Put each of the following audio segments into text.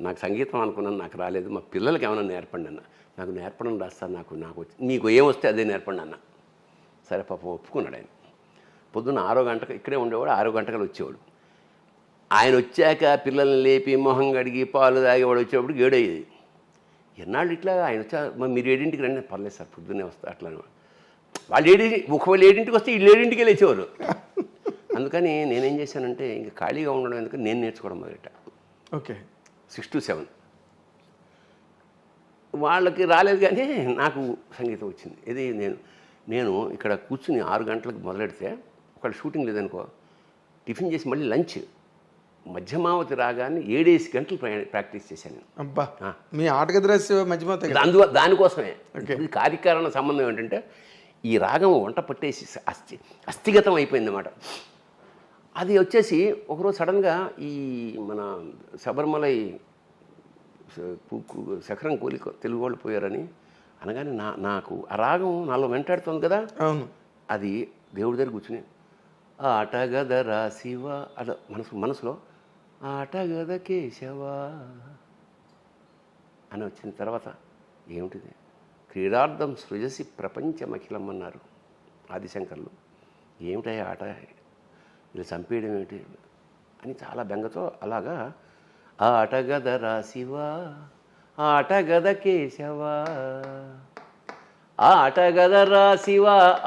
నాకు సంగీతం అనుకున్నాను, నాకు రాలేదు, మా పిల్లలకి ఏమైనా నేర్పండి అన్న. నాకు నేర్పడం రాస్తా, నాకు మీకు ఏమొస్తే అదే నేర్పండి అన్న. సరే పాపం ఒప్పుకున్నాడు ఆయన. పొద్దున్న 6 గంటకు ఇక్కడే ఉండేవాడు, 6 గంటలకు వచ్చేవాడు. ఆయన వచ్చాక పిల్లల్ని లేపి మొహం కడిగి పాలు తాగేవాడు వచ్చేవాడు 7 అయ్యేది. ఎన్నాళ్ళు ఇట్లా ఆయన వచ్చా మీరు 7ంటికి రండి, పర్లేదు సార్ పొద్దున్నే వస్తా అట్లా. వాళ్ళు ఒకవేళ 7ంటికి వస్తే వీళ్ళు 7ంటికే లేచేవారు. అందుకని నేనేం చేశానంటే ఇంకా ఖాళీగా ఉండడం ఎందుకు నేను నేర్చుకోవడం మొదలెట్ట. ఓకే, 6 to 7 వాళ్ళకి రాలేదు కానీ నాకు సంగీతం వచ్చింది. ఇది నేను ఇక్కడ కూర్చుని 6 గంటలకు మొదలెడితే ఒకళ్ళు షూటింగ్ లేదనుకో, టిఫిన్ చేసి మళ్ళీ లంచ్ మధ్యమావతి రాగానే 7 గంటలు ప్రాక్టీస్ చేశాను నేను. అబ్బా, మీ ఆటగది రహస్యం మధ్యమావతి దానికోసమే. ఇది కార్యకారణ సంబంధం ఏంటంటే ఈ రాగం వంట పట్టేసి అస్థిగతం అయిపోయింది అన్నమాట. అది వచ్చేసి ఒకరోజు సడన్గా ఈ మన శబరిమలై శఖరం కూలి తెలుగు వాళ్ళు పోయారని అనగానే నాకు ఆ రాగం నాలో వెంటాడుతుంది కదా. అవును, అది దేవుడి దగ్గర కూర్చుని ఆటగదరా శివ అలా మనసులో ఆటగద కేశవా అని వచ్చిన తర్వాత ఏమిటిది, క్రీడార్థం సృజసి ప్రపంచమఖిలం అన్నారు ఆదిశంకర్లు. ఏమిటయ్యా ఆట, ఇలా చంపేయడం ఏమిటి అని చాలా బెంగతో అలాగా ఆటగదరా శివ ఆటగద కేశవా ఆటగదరా శివ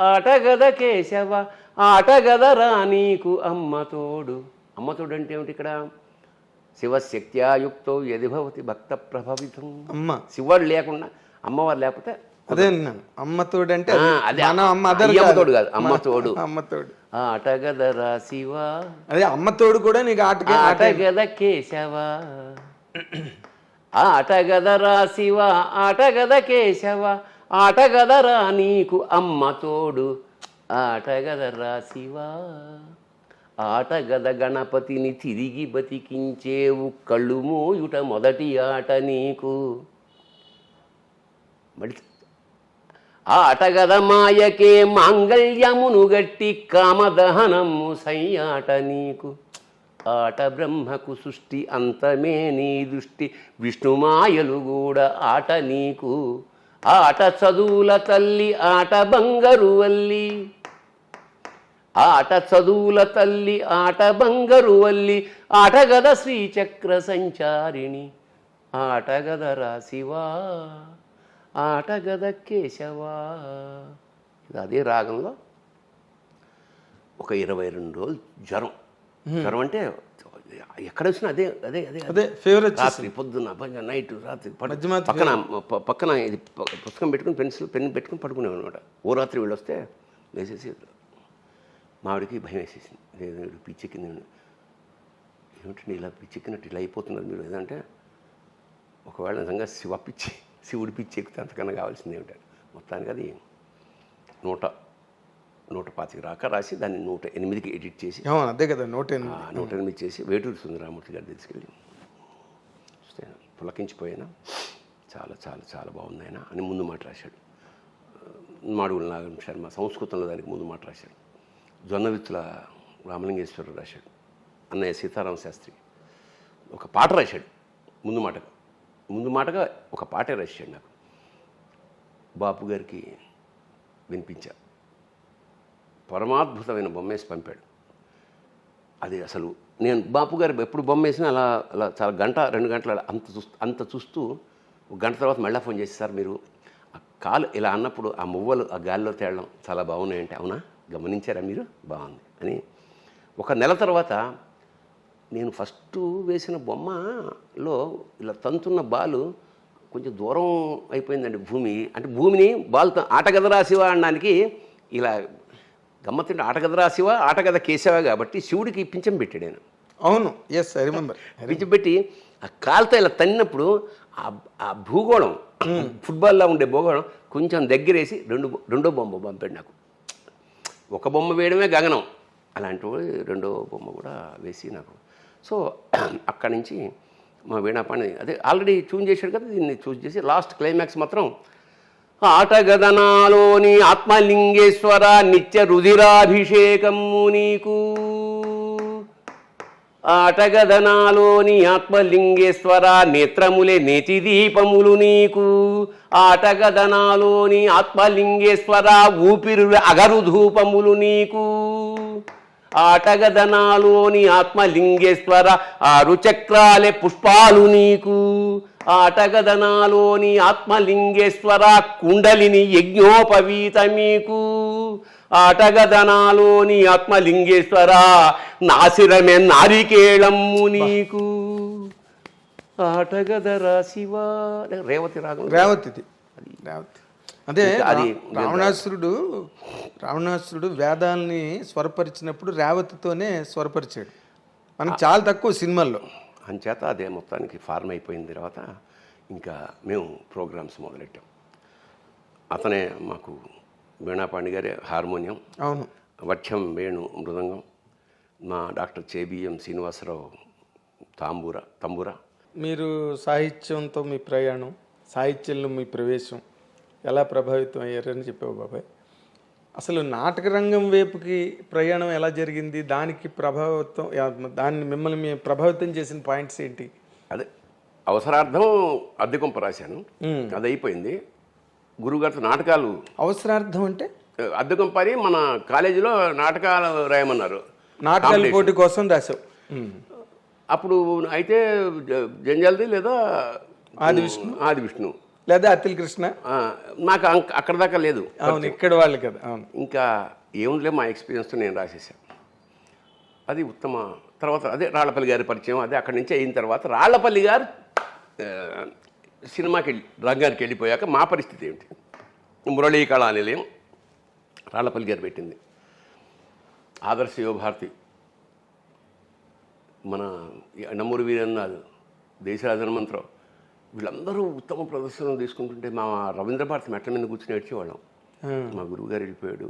ఆటగద కేశవ ఆటగదరా నీకు అమ్మతోడు. అమ్మతోడు అంటే ఏమిటి ఇక్కడ, శివశక్త్యాయుక్తో యది భవతి భక్త ప్రభావితం. అమ్మ శివుడు లేకుండా అమ్మవారు లేకపోతే అదే అమ్మతోడు అంటే అమ్మతోడు కాదు, అమ్మతోడు. అమ్మతోడు ఆటగదరా శివ అదే అమ్మతోడు కూడా నీకు ఆటగద కేశవ ఆటగదరా శివ ఆటగద కేశవ ఆటగదరా నీకు అమ్మతోడు ఆటగదరా శివ ఆటగద గణపతిని తిరిగి బతికించేవు కళ్ళు మోయుట మొదటి ఆట నీకు. మళ్ళీ ఆటగద మాయకే మాంగళ్యమును గట్టి కామదహనము సయ్యాట నీకు. ఆట బ్రహ్మకు సృష్టి అంతమే నీ దృష్టి విష్ణుమాయలు కూడా ఆట నీకు. ఆట చదువుల తల్లి ఆట బంగారు వల్లి ఆట చదువుల తల్లి ఆట బంగారు వల్లి ఆటగద శ్రీచక్ర సంచారిణి ఆటగదరా శివా ఆటగద కేశవా. ఇది అదే రాగంలో ఒక 22 రోజులు జ్వరం అంటే ఎక్కడ వచ్చినా అదే అదే అదే అదే ఫేవరెట్. రాత్రి పొద్దున్న నైట్ రాత్రి పక్కన ఇది పుస్తకం పెట్టుకుని పెన్ పెట్టుకుని పడుకునేవాడు అనమాట. ఓ రాత్రి వీళ్ళు వస్తే వేసేసి మావిడికి భయం వేసేసింది. లేదు పిచ్చెక్కింది, ఏమిటండి ఇలా పిచ్చెక్కినట్టు ఇలా అయిపోతున్నారు మీరు ఏదంటే, ఒకవేళ నిజంగా శివుడి పిచ్చి ఎక్కితే అంతకన్నా కావాల్సింది ఏమిటాడు. మొత్తానికి అది 125 రాక రాసి దాన్ని 108కి ఎడిట్ చేసి అదే కదా 108 చేసి వేటూరి సుందరరామూర్తి గారు తీసుకెళ్ళి పులకించిపోయినా చాలా చాలా చాలా బాగుంది ఆయన అని ముందు మాట రాశాడు. మాడుగుల నాగం శర్మ సంస్కృతంలో దానికి ముందు మాట రాశాడు. జొన్నవిత్తుల రామలింగేశ్వరరావు రాశాడు. అన్నయ్య సీతారామ శాస్త్రి ఒక పాట రాశాడు ముందు మాటగా ఒక పాటే రాశాడు. నాకు బాపు గారికి వినిపించా, పరమాద్భుతమైన బొమ్మేసి పంపాడు. అది అసలు నేను బాపు గారు ఎప్పుడు బొమ్మేసినా అలా అలా చాలా గంట 2 గంటల అంత చూస్తూ ఒక గంట తర్వాత మళ్ళీ ఫోన్ చేసి, సార్ మీరు ఆ కాలు ఇలా అన్నప్పుడు ఆ మువ్వలు ఆ గాలిలో తేలడం చాలా బాగున్నాయంటే, అవునా గమనించారా మీరు, బాగుంది అని. ఒక నెల తర్వాత నేను ఫస్ట్ వేసిన బొమ్మలో ఇలా తంతున్న బాలు కొంచెం దూరం అయిపోయిందండి భూమి. అంటే భూమిని బాల్తో ఆటగదరా శివ అనడానికి ఇలా గమ్మత్తుంటే ఆటగదరా శివ ఆటగద కేశవ కాబట్టి శివుడికి పింఛం పెట్టాడు ఆయన. అవును, ఎస్ ఐ రిమెంబర్. పింఛం పెట్టి ఆ కాలుతో ఇలా తన్నినప్పుడు ఆ భూగోళం ఫుట్బాల్లో ఉండే భూగోళం కొంచెం దగ్గరేసి రెండో బొమ్మ పంపాడు నాకు. ఒక బొమ్మ వేయడమే గగనం, అలాంటి రెండో బొమ్మ కూడా వేసి నాకు. సో అక్కడి నుంచి మా వీణాపాణి అదే ఆల్రెడీ ట్యూన్ చేశాడు కదా, దీన్ని చూస్ చేసి లాస్ట్ క్లైమాక్స్ మాత్రం ఆటగదనాలోని ఆత్మలింగేశ్వర నిత్య రుధిరాభిషేకము నీకు ఆటగదనాలోని ఆత్మలింగేశ్వర నేత్రములే నేతి దీపములు నీకు. ఆటగదనాలోని ఆత్మలింగేశ్వర ఊపిరుల అగరు ధూపములు నీకు. ఆటగదనాలోని ఆత్మలింగేశ్వర 6 చక్రాలే పుష్పాలు నీకు. ఆటగదనాలోని ఆత్మలింగేశ్వర కుండలిని యజ్ఞోపవీత మీకు. ఆటగదనాలోని ఆత్మలింగేశ్వర నాసిరమే నారికేళమ్ము నీకు. ఆటగదరా శివా రేవతి రాగం. రేవతి అదే అది రావణాసురుడు వేదాల్ని స్వరపరిచినప్పుడు రేవతితోనే స్వరపరిచాడు. మనకు చాలా తక్కువ సినిమాల్లో. అంచేత అదే మొత్తానికి ఫార్మ్ అయిపోయిన తర్వాత ఇంకా మేము ప్రోగ్రామ్స్ మొదలెట్టాం. అతనే మాకు వీణాపాండి గారే హార్మోనియం, అవును, వఠ్యం వేణు మృదంగం, మా డాక్టర్ చేబిఎం శ్రీనివాసరావు తంబూరా. మీరు సాహిత్యంతో మీ ప్రయాణం, సాహిత్యంలో మీ ప్రవేశం ఎలా ప్రభావితం అయ్యారని చెప్పావు బాబాయ్. అసలు నాటక రంగం వైపుకి ప్రయాణం ఎలా జరిగింది, దాన్ని మిమ్మల్ని ప్రభావితం చేసిన పాయింట్స్ ఏంటి? అదే అవసరార్థం అద్దెకొంప రాశాను, అది అయిపోయింది. గురుగారితో నాటకాలు. అవసరార్థం అంటే అద్దెకొంప అని మన కాలేజీలో నాటకాలు రాయమన్నారు, నాటకాల పోటీ కోసం రాశావు. అప్పుడు అయితే జంజాల్ది లేదా ఆది విష్ణు లేదా అతిల్ కృష్ణ, నాకు అక్కడ దాకా లేదు. అవును, ఇక్కడ వాళ్ళు కదా. అవును, ఇంకా ఏముందిలే మా ఎక్స్పీరియన్స్తో నేను రాసేసాను. అది ఉత్తమ. తర్వాత అదే రాళ్లపల్లి గారి పరిచయం. అదే అక్కడి నుంచి అయిన తర్వాత రాళ్లపల్లి గారు సినిమాకి రంగానికి వెళ్ళిపోయాక మా పరిస్థితి ఏమిటి? మురళీ కళా నిలయం రాళ్లపల్లి గారు పెట్టింది. ఆదర్శ యువభారతి, మన నమ్మూరు వీరన్నాథ్, దేశరాజ హనుమంతరావు, వీళ్ళందరూ ఉత్తమ ప్రదర్శనలు తీసుకుంటుంటే మా రవీంద్ర భారతి మెట్ల మీద కూర్చుని ఏడ్చేవాళ్ళం. మా గురువు గారు వెళ్ళిపోయాడు,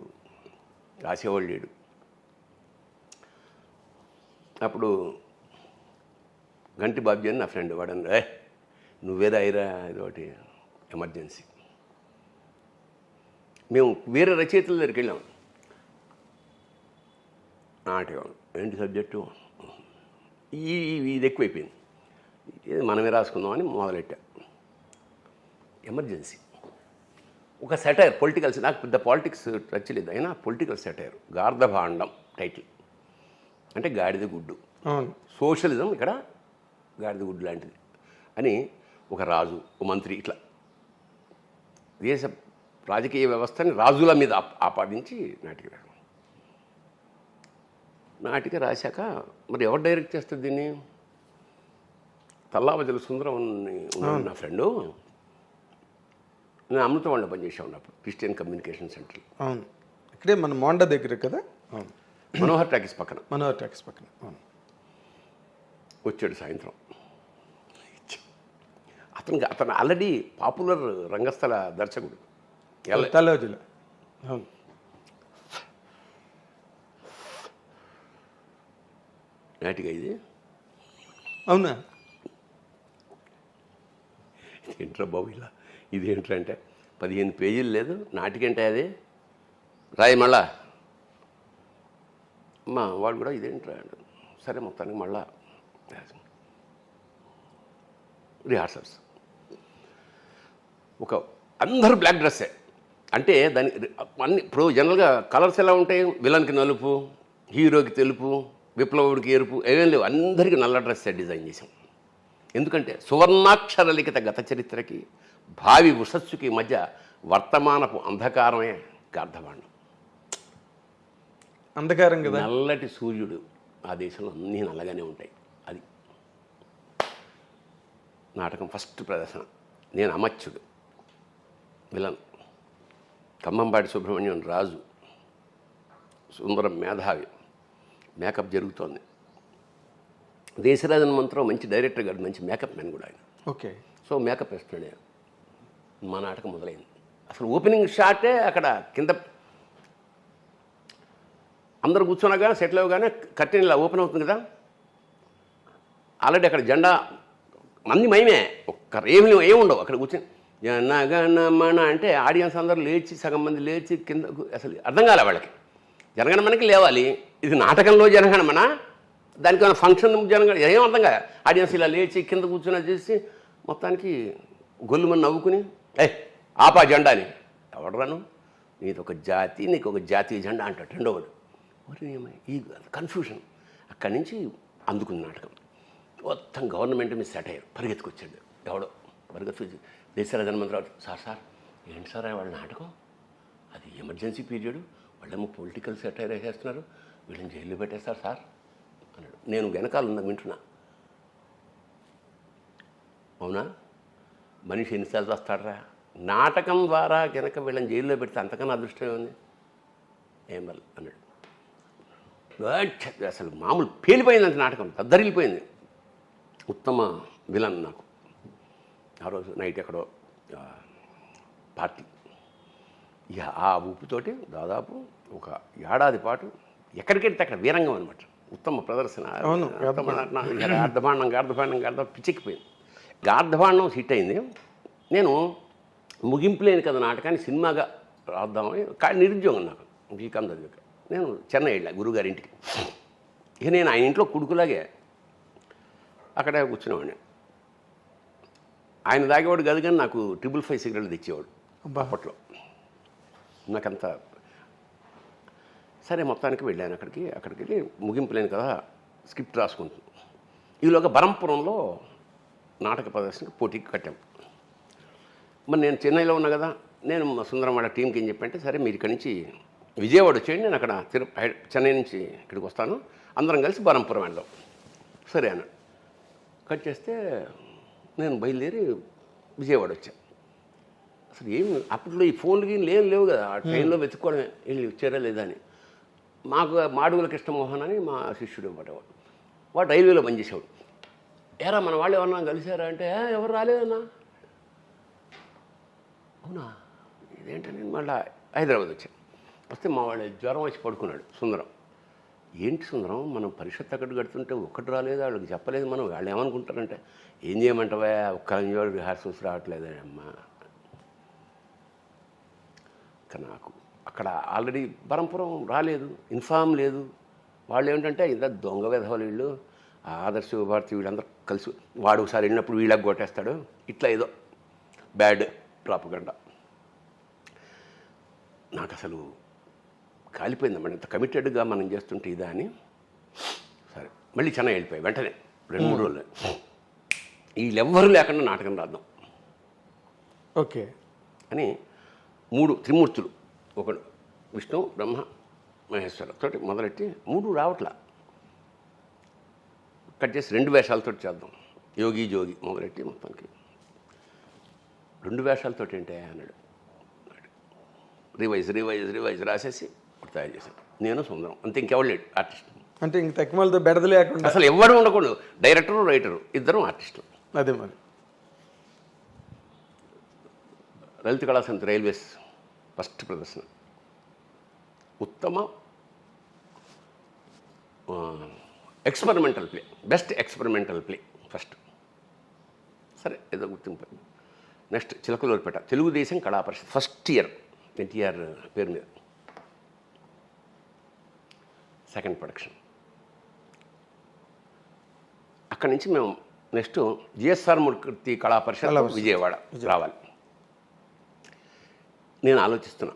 రాసేవాళ్ళు లేడు. అప్పుడు గంటి బాబ్జీ అని నా ఫ్రెండ్, వాడని నువ్వేరా అయిరా ఇదొకటి ఎమర్జెన్సీ. మేము వేరే రచయితల దగ్గరికి వెళ్ళాం. నాటకం ఏంటి సబ్జెక్టు, ఇది ఎక్కువైపోయింది, ఇది మనమే రాసుకుందామని మొదలెట్టా. ఎమర్జెన్సీ ఒక సెటైర్, పొలిటికల్స్. నాకు పెద్ద పాలిటిక్స్ టచ్ లేదు, అయినా పొలిటికల్ సెటైర్. గార్ధభాండం టైటిల్, అంటే గాడిద గుడ్డు. సోషలిజం ఇక్కడ గాడిద గుడ్డు లాంటిది అని. ఒక రాజు, ఒక మంత్రి, ఇట్లా దేశ రాజకీయ వ్యవస్థని రాజుల మీద ఆపాదించి నాటిక రాశాక మరి ఎవరు డైరెక్ట్ చేస్తారు దీన్ని? తల్లావజల సుందరం ఉన్నాడు నా ఫ్రెండు. నేను అమృతవాణిలో పనిచేసా ఉన్నప్పుడు క్రిస్టియన్ కమ్యూనికేషన్ సెంటర్. అవును, ఇక్కడే మన మోండా దగ్గర కదా. అవును, మనోహర్ టాకీస్ పక్కన. అవును, వచ్చాడు సాయంత్రం. అతను ఆల్రెడీ పాపులర్ రంగస్థల దర్శకుడు. తల్లావజల. అవును, నాటిక ఇది. అవునా? ఏంట్రా బాబు ఇలా, ఇదేంట్రా అంటే 15 పేజీలు లేదు నాటికంటే అది రాయి మళ్ళా. వాడు కూడా ఇదేంట్రా అంటే సరే మొత్తానికి మళ్ళా రిహార్సల్స్. అందరూ బ్లాక్ డ్రెస్సే. అంటే దాని అన్ని ఇప్పుడు జనరల్గా కలర్స్ ఎలా ఉంటాయి? విలన్కి నలుపు, హీరోకి తెలుపు, విప్లవుడికి ఎరుపు, ఏమేం లేవు. అందరికీ నల్ల డ్రెస్సే డిజైన్ చేసాం. ఎందుకంటే సువర్ణాక్షర లిఖిత గత చరిత్రకి భావి ఉషస్సుకి మధ్య వర్తమానపు అంధకారమే గార్ధభాండం. అంధకారం కదా. నల్లటి సూర్యుడు, ఆ దేశంలో అన్నీ నల్లగానే ఉంటాయి. అది నాటకం ఫస్ట్ ప్రదర్శన. నేను అమత్యుడు, విలన్. ఖమ్మంపాటి సుబ్రహ్మణ్యం రాజు, సుందరం మేధావి. మేకప్ జరుగుతోంది. దేశరాజ హనుమంతరావు మంచి డైరెక్టర్ గారు, మంచి మేకప్ మ్యాన్ కూడా ఆయన. ఓకే. సో మేకప్ వేస్తున్నాడు. మా నాటకం మొదలైంది. అసలు ఓపెనింగ్ షాటే అక్కడ కింద అందరు కూర్చున్నాగా సెటిల్ అవ్వగానే కర్టెన్ ఇలా ఓపెన్ అవుతుంది కదా. ఆల్రెడీ అక్కడ జెండా మంది మయమే, ఏముండవు అక్కడ కూర్చొని జనగణమన అంటే ఆడియన్స్ అందరూ లేచి, సగం మంది లేచి కింద. అసలు అర్థం కాలే వాళ్ళకి. జనగణమనకి లేవాలి, ఇది నాటకంలో జనగణమన దానికి ఏమైనా ఫంక్షన్ జనంగా ఏం అర్థం కాదు. ఆడియన్స్ ఇలా లేచి కింద కూర్చుని చేసి మొత్తానికి గొల్లుమని నవ్వుకుని ఆపా జెండా అని. ఎవడరాను, నీది ఒక జాతి, నీకు ఒక జాతీయ జెండా అంటాడు రెండోవాడు. మరి ఈ కన్ఫ్యూషన్ అక్కడి నుంచి అందుకుంది నాటకం. మొత్తం గవర్నమెంట్ మీద సెట్ అయ్యారు. పరిగెత్తుకొచ్చాడు ఎవడో పరిగెత్తుకొచ్చి దేశరాజ హనుమంతరావు, సార్ ఏంటి సార్ వాళ్ళ నాటకం, అది ఎమర్జెన్సీ పీరియడ్, వాళ్ళేమో పొలిటికల్ సెటైర్ వేసేస్తున్నారు, వీళ్ళని జైల్లో పెట్టేస్తారు సార్ అన్నాడు. నేను వెనకాల ఉన్నా వింటున్నా. అవునా, మనిషి ఎన్నిసార్లు వస్తాడరా, నాటకం ద్వారా కనుక వీళ్ళని జైల్లో పెడితే అంతకన్నా అదృష్టం ఉంది ఏం వల్ల అన్నాడు. అసలు మామూలు పేలిపోయింది అంత నాటకం, దద్దరిల్లిపోయింది. ఉత్తమ విలన్ నాకు ఆ రోజు నైట్ ఎక్కడో పార్టీ. ఇక ఆ ఊపుతోటి దాదాపు ఒక ఏడాది పాటు ఎక్కడికెడితే అక్కడ వీరంగం అనమాట. ఉత్తమ ప్రదర్శన, గార్ధభాండం పిచ్చెక్కిపోయింది. గార్ధభాండం హిట్ అయింది. నేను ముగింపు లేని కదా నాటకాన్ని సినిమాగా రాద్దామని, కానీ నిరుద్యోగం నాకు బీకామ్ చదివాక. నేను చెన్నై వెళ్ళా గురువుగారి ఇంటికి. ఇక నేను ఆయన ఇంట్లో కొడుకులాగే అక్కడే కూర్చునేవాడిని. ఆయన తాగేవాడు కాదు కానీ నాకు 555 సిగరెట్లు తెచ్చేవాడు అప్పట్లో. నాకంత సరే మొత్తానికి వెళ్ళాను అక్కడికి వెళ్ళి ముగింపు లేని కదా స్క్రిప్ట్ రాసుకుంటుంది. ఈలోగా బరంపురంలో నాటక ప్రదర్శనకి పోటీకి కట్టాం. మరి నేను చెన్నైలో ఉన్నా కదా, నేను సుందరం వాళ్ళ టీంకి ఏం చెప్పంటే, సరే మీరు ఇక్కడి నుంచి విజయవాడ వచ్చేయండి, నేను అక్కడ చెన్నై నుంచి ఇక్కడికి వస్తాను, అందరం కలిసి బరంపురం వెళ్దాం. సరే అన్న కట్ చేస్తే నేను బయలుదేరి విజయవాడ వచ్చాను. అసలు ఏమి అప్పట్లో ఈ ఫోన్లకి లేవు కదా, ఆ ట్రైన్లో వెతుక్కోవడమే వెళ్ళి వచ్చారా లేదా అని. మాకు మాడుగుల కృష్ణమోహన్ అని మా శిష్యుడు అనమాట, వాడు రైల్వేలో పనిచేసేవాడు. ఏరా మన వాళ్ళు ఎవరన్నా కలిసారా అంటే ఎవరు రాలేదన్నా. అవునా, ఇదేంటో నేను మళ్ళీ హైదరాబాద్ వచ్చాను. వస్తే మా వాళ్ళు జ్వరం వచ్చి పడుకున్నాడు. సుందరం, ఏంటి సుందరం, మనం పరిషత్ అక్కడ కడుతుంటే ఒక్కటి రాలేదు, వాళ్ళకి చెప్పలేదు, మనం వాళ్ళు ఏమనుకుంటారంటే, ఏం చేయమంటావా, ఒక్క రిహార్సల్స్ రావట్లేదే అమ్మా. నాకు అక్కడ ఆల్రెడీ బరంపురం రాలేదు, ఇన్ఫామ్ లేదు. వాళ్ళు ఏమిటంటే ఇద్దరు దొంగ విధవలు వీళ్ళు, ఆదర్శ భారతి వీళ్ళందరూ కలిసి, వాడు ఒకసారి వెళ్ళినప్పుడు వీళ్ళకి కొట్టేస్తాడు, ఇట్లా ఏదో బ్యాడ్ ప్రాపగండా. నాకు అసలు కాలిపోయిందమ్మా, ఇంత కమిటెడ్గా మనం చేస్తుంటే ఇదా అని. సరే మళ్ళీ చెన్నై వెళ్ళిపోయాయి వెంటనే 2-3 రోజులు. వీళ్ళెవ్వరూ లేకుండా నాటకం రాద్దాం ఓకే అని 3 త్రిమూర్తులు, ఒకడు విష్ణు బ్రహ్మ మహేశ్వర తోటి మొదలెట్టి 3 రావట్లా, కట్ చేసి 2 వేషాలతో చేద్దాం, యోగి జోగి మొదలెట్టి మొత్తానికి 2 వేషాలతో ఏంటే అన్నాడు. రివైజ్ రాసేసి తయారు చేశాను, నేను సుందరం, అంతే, ఇంకెవరు లేడు ఆర్టిస్ట్. అంటే ఇంక తక్కువలతో బెడద లేకుండా అసలు ఎవరు ఉండకూడదు, డైరెక్టరు రైటరు ఇద్దరు ఆర్టిస్టులు. అదే మరి లలిత కళా సమితి రైల్వేస్ ఫస్ట్ ప్రదర్శన, ఉత్తమ experimental play, best experimental play first. సరే ఏదో గుర్తింపు. నెక్స్ట్ చిలకలూరిపేట తెలుగుదేశం కళా పరిషత్ ఫస్ట్ ఇయర్, ఎన్టీఆర్ పేరు మీద సెకండ్ ప్రొడక్షన్. అక్కడి నుంచి మేము నెక్స్ట్ జిఎస్ఆర్ మూర్తి కళా పరిషత్ విజయవాడ రావాలి. నేను ఆలోచిస్తున్నా,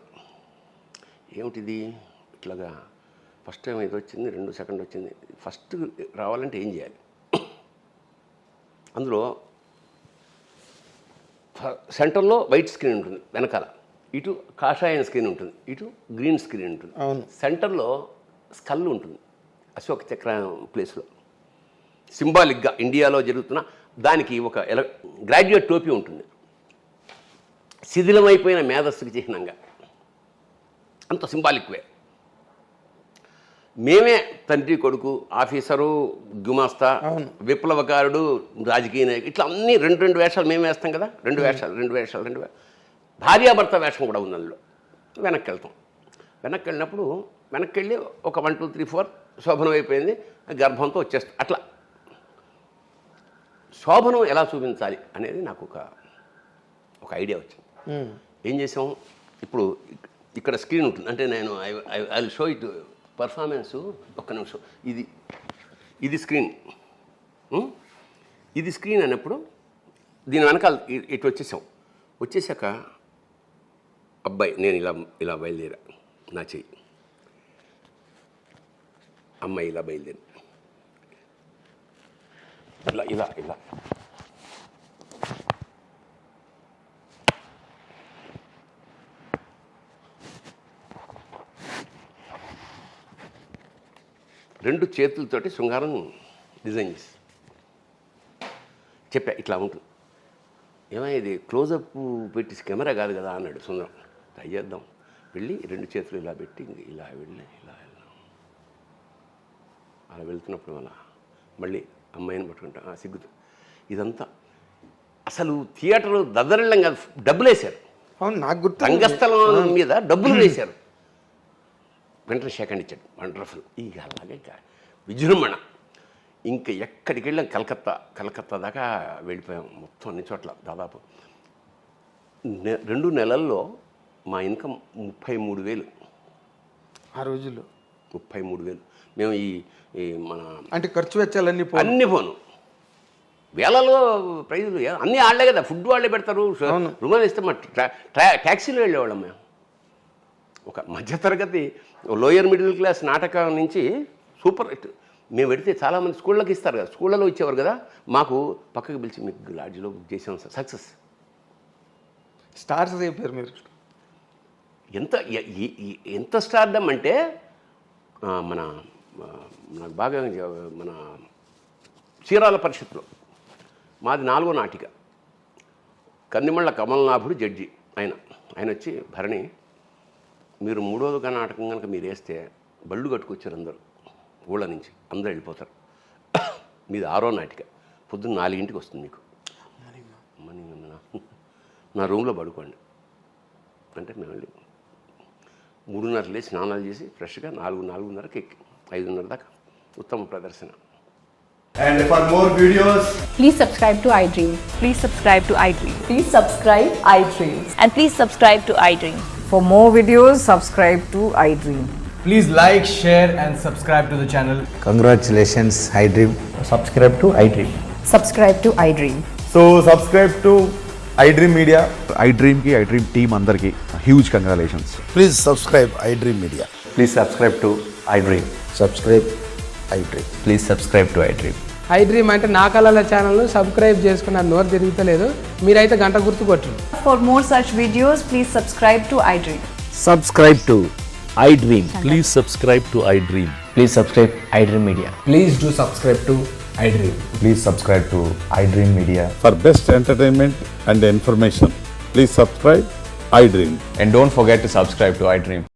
ఏమిటిది ఇట్లాగా ఫస్ట్ టైం ఇది వచ్చింది, 2 సెకండ్ వచ్చింది, ఫస్ట్ రావాలంటే ఏం చేయాలి. అందులో సెంటర్లో వైట్ స్క్రీన్ ఉంటుంది, వెనకాల ఇటు కాషాయం స్క్రీన్ ఉంటుంది, ఇటు గ్రీన్ స్క్రీన్ ఉంటుంది. సెంటర్లో స్కల్ ఉంటుంది, అశోక్ చక్ర ప్లేస్లో సింబాలిక్గా ఇండియాలో జరుగుతున్న దానికి ఒక గ్రాడ్యుయేట్ టోపీ ఉంటుంది, శిథిలమైపోయిన మేధస్సుకి చిహ్నంగా, అంత సింబాలిక్ వే. మేమే తండ్రి కొడుకు, ఆఫీసరు, గుమాస్తా, విప్లవకారుడు, రాజకీయ నాయకుడు, ఇట్లా అన్నీ 2 వేషాలు మేము వేస్తాం కదా, 2 వేషాలు భార్యాభర్త వేషం కూడా ఉంది అందులో. వెనక్కి వెళ్తాం, వెనక్కి వెళ్ళినప్పుడు వెనక్కి వెళ్ళి ఒక 1 2 3 4 శోభనం అయిపోయింది, గర్భంతో వచ్చేస్తాం. అట్లా శోభనం ఎలా చూపించాలి అనేది నాకు ఒక ఐడియా వచ్చింది. ఏం చేసాం, ఇప్పుడు ఇక్కడ స్క్రీన్ ఉంటుంది, అంటే నేను I will show it performance. ఒక్క నిమిషం, ఇది ఇది స్క్రీన్. ఇది స్క్రీన్ అన్నప్పుడు దీని వెనకాల ఇటు వచ్చేసాక అబ్బాయి నేను ఇలా బయలుదేరా, నా చెయ్యి, అమ్మాయి ఇలా బయలుదేరి ఇలా రెండు చేతులతోటి శృంగారం డిజైన్ చేసి చెప్పా, ఇట్లా ఉంటుంది. ఏమైనా ఇది క్లోజప్ పెట్టి కెమెరా కాదు కదా అన్నాడు సుందరం. ట్రై చేద్దాం. వెళ్ళి రెండు చేతులు ఇలా పెట్టి ఇలా వెళ్ళి ఇలా అలా వెళ్తున్నప్పుడు మళ్ళీ అమ్మాయిని పట్టుకుంటా సిగ్గుతూ. ఇదంతా అసలు థియేటర్ దద్దరిల్లం కాదు, డబ్బులు వేశారు. అవును, నాకు గుర్తు. రంగస్థలం మీద డబ్బులు వేశారు. వెంటనే సెకండ్ ఇచ్చాడు. వండర్ఫుల్. ఇక అలాగే విజృంభణ. ఇంకా ఎక్కడికి వెళ్ళాం, కలకత్తా దాకా వెళ్ళిపోయాం. మొత్తం అన్ని చోట్ల దాదాపు 2 నెలల్లో మా ఇన్కమ్ 33,000 ఆ రోజుల్లో. 33,000. మేము ఈ మన అంటే ఖర్చు వెచ్చాలన్నీ అన్నీ పోను, వేలలో ప్రైజులు అన్నీ వాళ్ళే కదా, ఫుడ్ వాళ్ళే పెడతారు. రుమాలు ఇస్తే మా ట్యాక్సీలో వెళ్ళేవాళ్ళం మేము. ఒక మధ్యతరగతి లోయర్ మిడిల్ క్లాస్ నాటకం నుంచి సూపర్ హిట్. మేము పెడితే చాలామంది స్కూళ్ళకి ఇస్తారు కదా, స్కూళ్ళలో ఇచ్చేవారు కదా, మాకు పక్కకి పిలిచి మీకు లాడ్జ్లో బుక్ చేసాం సార్. సక్సెస్. స్టార్స్ అయిపోయారు మీరు. ఎంత స్టార్డమ్ అంటే నాకు బాగా మన చీరాల పరిషత్లో మాది 4వ నాటిక. కన్నిమళ్ళ కమలనాభుడు జడ్జి. ఆయన వచ్చి, భరణి మీరు 3వ నాటకం కనుక మీరు వేస్తే బళ్ళు కట్టుకొచ్చారు అందరూ, ఊళ్ళ నుంచి అందరూ వెళ్ళిపోతారు. మీది 6వ నాటిక, పొద్దున్న 4ంటికి వస్తుంది మీకు. నా రూమ్లో పడుకోండి అంటే మేము వెళ్ళి 3:30 లేచి స్నానాలు చేసి ఫ్రెష్గా 4:30కి ఎక్కి 5:30 దాకా ఉత్తమ ప్రదర్శన. And for more videos, please subscribe to iDream. Please subscribe to iDream. Please subscribe iDream. And please subscribe to iDream. For more videos, subscribe to iDream. please like, share and subscribe to the channel. Congratulations, iDream. Subscribe to iDream. Subscribe to iDream. So subscribe to iDream Media. iDream ki iDream team andarki huge congratulations. Please subscribe iDream Media. Please subscribe to iDream. Subscribe iDream. Please subscribe to iDream. iDream అంటే నా కళల ఛానల్ను subscribe చేసుకున్న నోరు తిరుగుతలేదు, మీరైతే గంట గుర్తు కొట్టండి. For more such videos, please subscribe to iDream. Subscribe to iDream. Please subscribe to iDream. Please subscribe iDream Media. Please do subscribe to iDream. Please subscribe to iDream Media. For best entertainment and information, please subscribe iDream. And don't forget to subscribe to iDream.